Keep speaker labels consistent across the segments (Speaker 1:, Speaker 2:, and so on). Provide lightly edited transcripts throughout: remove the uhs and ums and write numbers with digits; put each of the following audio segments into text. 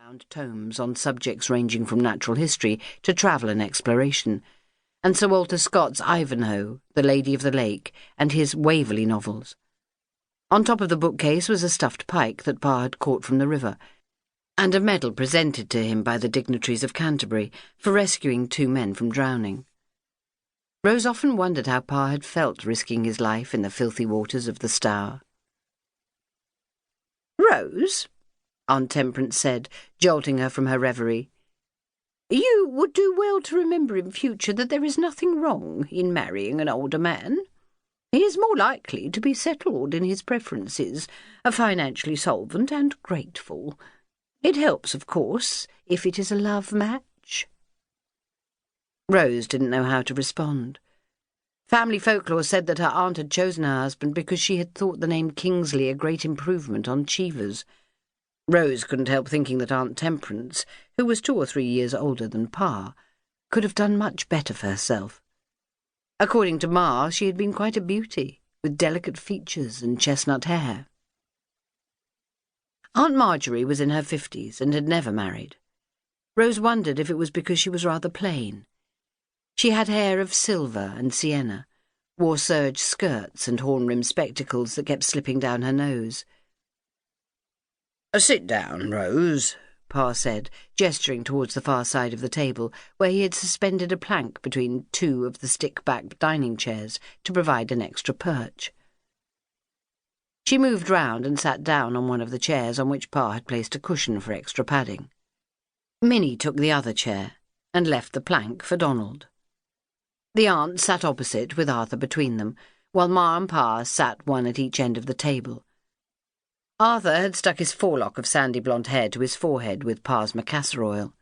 Speaker 1: bound tomes on subjects ranging from natural history to travel and exploration, and Sir Walter Scott's Ivanhoe, The Lady of the Lake, and his Waverley novels. On top of the bookcase was a stuffed pike that Pa had caught from the river, and a medal presented to him by the dignitaries of Canterbury for rescuing 2 men from drowning. Rose often wondered how Pa had felt risking his life in the filthy waters of the Stour. "Rose," Aunt Temperance said, jolting her from her reverie, "you would do well to remember in future that there is nothing wrong in marrying an older man. He is more likely to be settled in his preferences, financially solvent and grateful. It helps, of course, if it is a love match." Rose didn't know how to respond. Family folklore said that her aunt had chosen her husband because she had thought the name Kingsley a great improvement on Cheevers. Rose couldn't help thinking that Aunt Temperance, who was 2 or 3 years older than Pa, could have done much better for herself. According to Ma, she had been quite a beauty, with delicate features and chestnut hair. Aunt Marjorie was in her 50s and had never married. Rose wondered if it was because she was rather plain. She had hair of silver and sienna, wore serge skirts and horn-rimmed spectacles that kept slipping down her nose. "Sit down, Rose," Pa said, gesturing towards the far side of the table, where he had suspended a plank between 2 of the stick-backed dining chairs to provide an extra perch. She moved round and sat down on one of the chairs on which Pa had placed a cushion for extra padding. Minnie took the other chair and left the plank for Donald. The aunt sat opposite with Arthur between them, while Ma and Pa sat one at each end of the table. Arthur had stuck his forelock of sandy blonde hair to his forehead with Pa's macassar oil.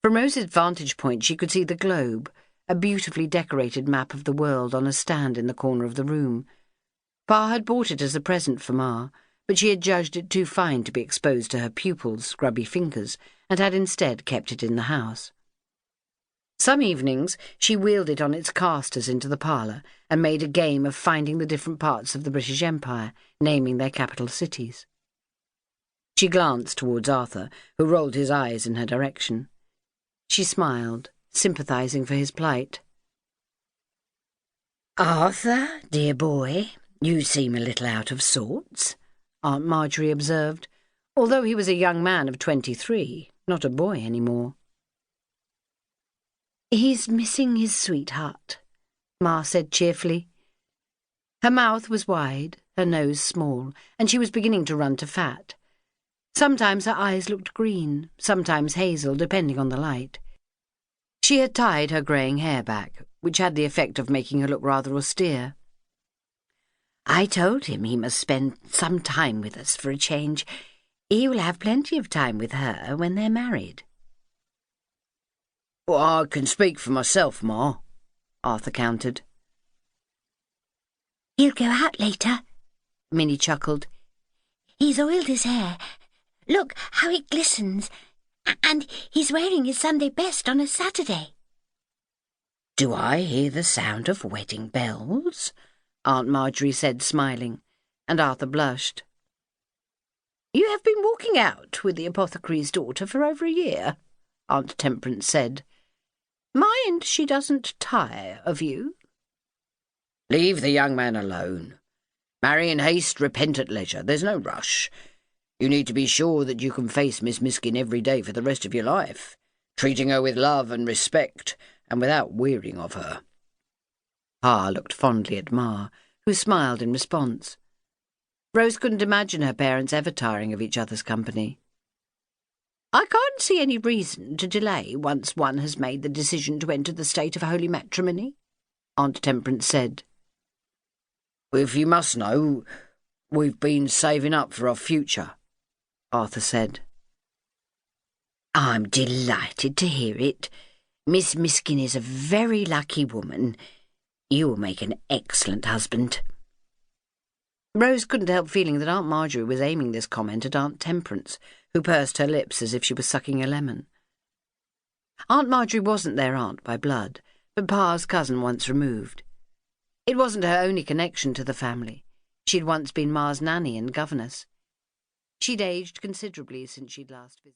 Speaker 1: From Rose's vantage point she could see the globe, a beautifully decorated map of the world on a stand in the corner of the room. Pa had bought it as a present for Ma, but she had judged it too fine to be exposed to her pupils' scrubby fingers, and had instead kept it in the house. Some evenings she wheeled it on its casters into the parlour and made a game of finding the different parts of the British Empire, naming their capital cities. She glanced towards Arthur, who rolled his eyes in her direction. She smiled, sympathising for his plight. "Arthur, dear boy, you seem a little out of sorts," Aunt Marjorie observed, although he was a young man of 23, not a boy any more. "He's missing his sweetheart," Ma said cheerfully. Her mouth was wide, her nose small, and she was beginning to run to fat. Sometimes her eyes looked green, sometimes hazel, depending on the light. She had tied her greying hair back, which had the effect of making her look rather austere. "I told him he must spend some time with us for a change. He will have plenty of time with her when they're married." "Well, I can speak for myself, Ma," Arthur countered.
Speaker 2: "He'll go out later," Minnie chuckled. "He's oiled his hair. Look how it glistens. And he's wearing his Sunday best on a Saturday."
Speaker 1: "Do I hear the sound of wedding bells?" Aunt Marjorie said, smiling, and Arthur blushed. "You have been walking out with the apothecary's daughter for over a year," Aunt Temperance said. "Mind she doesn't tire of you." "Leave the young man alone. Marry in haste, repent at leisure. There's no rush. You need to be sure that you can face Miss Miskin every day for the rest of your life, treating her with love and respect, and without wearying of her." Pa looked fondly at Ma, who smiled in response. Rose couldn't imagine her parents ever tiring of each other's company. "I can't see any reason to delay once one has made the decision to enter the state of holy matrimony," Aunt Temperance said. "If you must know, we've been saving up for our future," Arthur said. "I'm delighted to hear it. Miss Miskin is a very lucky woman. You will make an excellent husband." Rose couldn't help feeling that Aunt Marjorie was aiming this comment at Aunt Temperance, who pursed her lips as if she was sucking a lemon. Aunt Marjorie wasn't their aunt by blood, but Pa's cousin once removed. It wasn't her only connection to the family. She'd once been Ma's nanny and governess. She'd aged considerably since she'd last visited.